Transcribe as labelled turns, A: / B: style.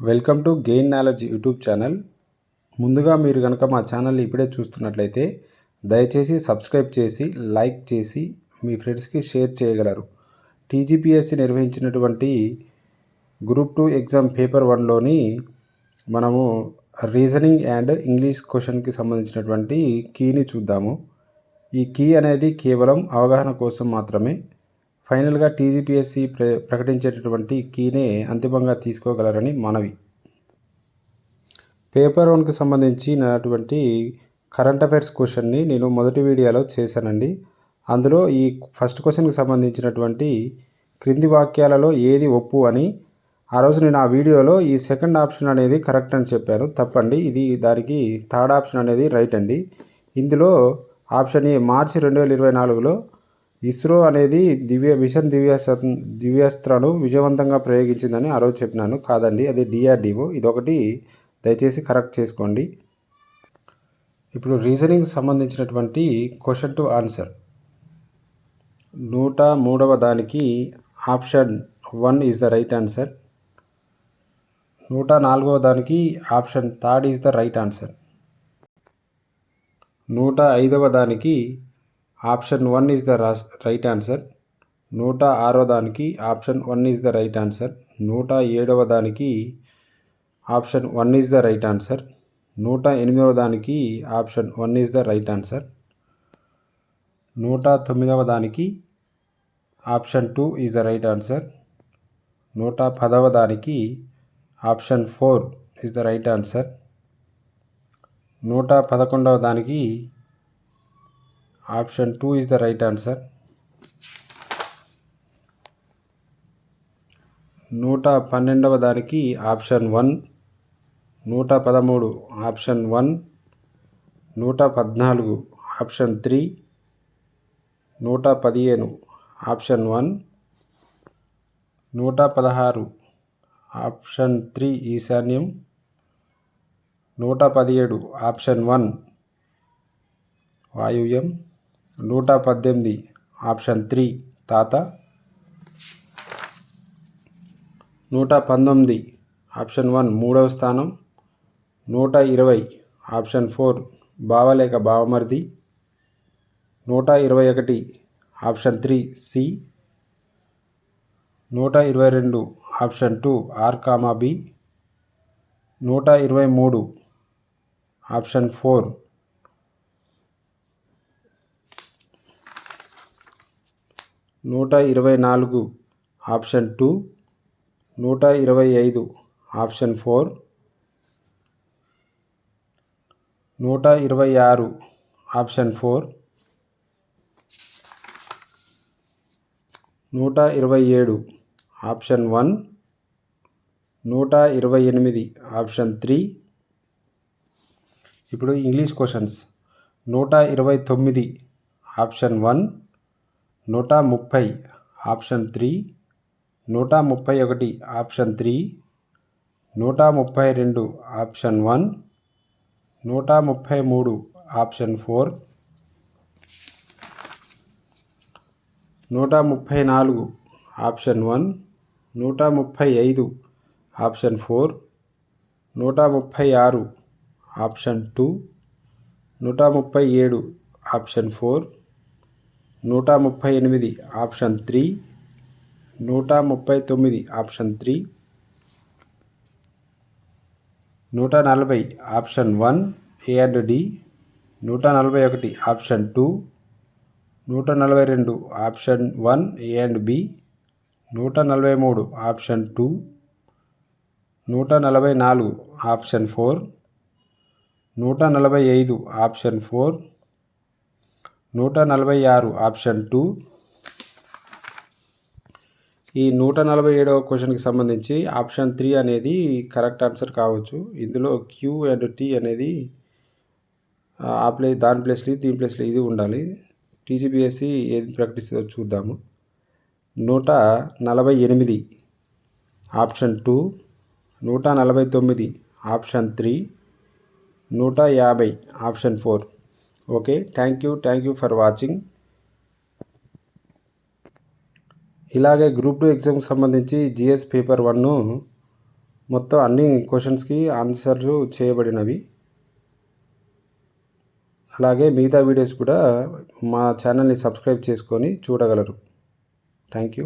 A: Welcome to gain knowledge YouTube channel. ముందుగా మీరు కనుక మా ఛానల్ని ఇప్పుడే చూస్తున్నట్లయితే దయచేసి సబ్స్క్రైబ్ చేసి లైక్ చేసి మీ ఫ్రెండ్స్కి షేర్ చేయగలరు. టీజీపీఎస్సీ నిర్వహించినటువంటి గ్రూప్ 2 ఎగ్జామ్ పేపర్ 1లోని మనము రీజనింగ్ అండ్ ఇంగ్లీష్ క్వశ్చన్కి సంబంధించినటువంటి కీని చూద్దాము. ఈ కీ అనేది కేవలం అవగాహన కోసం మాత్రమే. ఫైనల్గా టీజీపీఎస్సీ ప్రకటించేటటువంటి కీనే అంతిమంగా తీసుకోగలరని మనవి. పేపర్ 1కి సంబంధించినటువంటి కరెంట్ అఫైర్స్ క్వశ్చన్ని నేను మొదటి వీడియోలో చేశానండి. అందులో ఈ ఫస్ట్ క్వశ్చన్కి సంబంధించినటువంటి క్రింది వాక్యాలలో ఏది ఒప్పు అని ఆ రోజు నేను ఆ వీడియోలో ఈ సెకండ్ ఆప్షన్ అనేది కరెక్ట్ అని చెప్పాను. తప్పండి, ఇది దానికి థర్డ్ ఆప్షన్ అనేది రైట్ అండి. ఇందులో ఆప్షన్ ఏ మార్చి 2024లో ఇస్రో అనేది దివ్యాస్త్రాను విజయవంతంగా ప్రయోగించిందని ఆ రోజు చెప్పినాను. కాదండి, అది డిఆర్డిఓ. ఇదొకటి దయచేసి కరెక్ట్ చేసుకోండి. ఇప్పుడు రీజనింగ్ సంబంధించినటువంటి క్వశ్చన్ టు ఆన్సర్ 103వ దానికి option 1 is the right answer. 104వ దానికి option 3 is the right answer. 105వ దానికి option 1 is the right answer. 106వ దానికి option 1 is the right answer. 107వ దానికి option 1 is the right answer. 108వ దానికి option 1 is the right answer. 109వ దానికి option 2 is the right answer. 110వ దానికి option 4 is the right answer. 111వ దానికి option 2 is the right answer. 112వ దానికి option 1. 113 option 1. 114 option 3. 115 option 1. 116 option 3 ఈశాన్యం. 117 ఆప్షన్ 1 వాయువ్యం. 118 ఆప్షన్ 3 తాత. 119 ఆప్షన్ 1 మూడవ స్థానం. 120 ఆప్షన్ 4 బావ లేక బావమరిది. 121 option 3 C. 122 option 2 or comma B. 123 option 4. 124 option 2. 125 option 4. 126 option 4. 127 option 1. 128 option 3. ఇప్పుడు English questions. 129 option 1. 130 option 3. 131 option 3. 132 option 1. 133 option 4. 134 option 1. 135 option 4. 136 option 2. 137 option 4. 138 option 3. 139 option 3. 140 option 1 A and D. 141 option 2. 142 option 1 A and B. 143 option 2. 144 option 4. 145 option 4. 146 option 2. ఈ 147వ క్వశ్చన్కి సంబంధించి option 3 అనేది correct answer కావచ్చు. ఇందులో Q and tea అనేది దాని ప్లేస్లో దీని ప్లేస్లో ఇది ఉండాలి. టీజీపీఎస్సీ ఏది ప్రకటిస్తుందో చూద్దాము. 148 option 2. 149 option 3. 150 option 4. Okay, thank you for watching. ఇలాగే గ్రూప్ 2 ఎగ్జామ్కి సంబంధించి జిఎస్ పేపర్ 1 మొత్తం అన్ని క్వశ్చన్స్కి ఆన్సర్లు చేయబడినవి. అలాగే మిగతా వీడియోస్ కూడా మా ఛానల్ని సబ్స్క్రైబ్ చేసుకొని చూడగలరు. Thank you.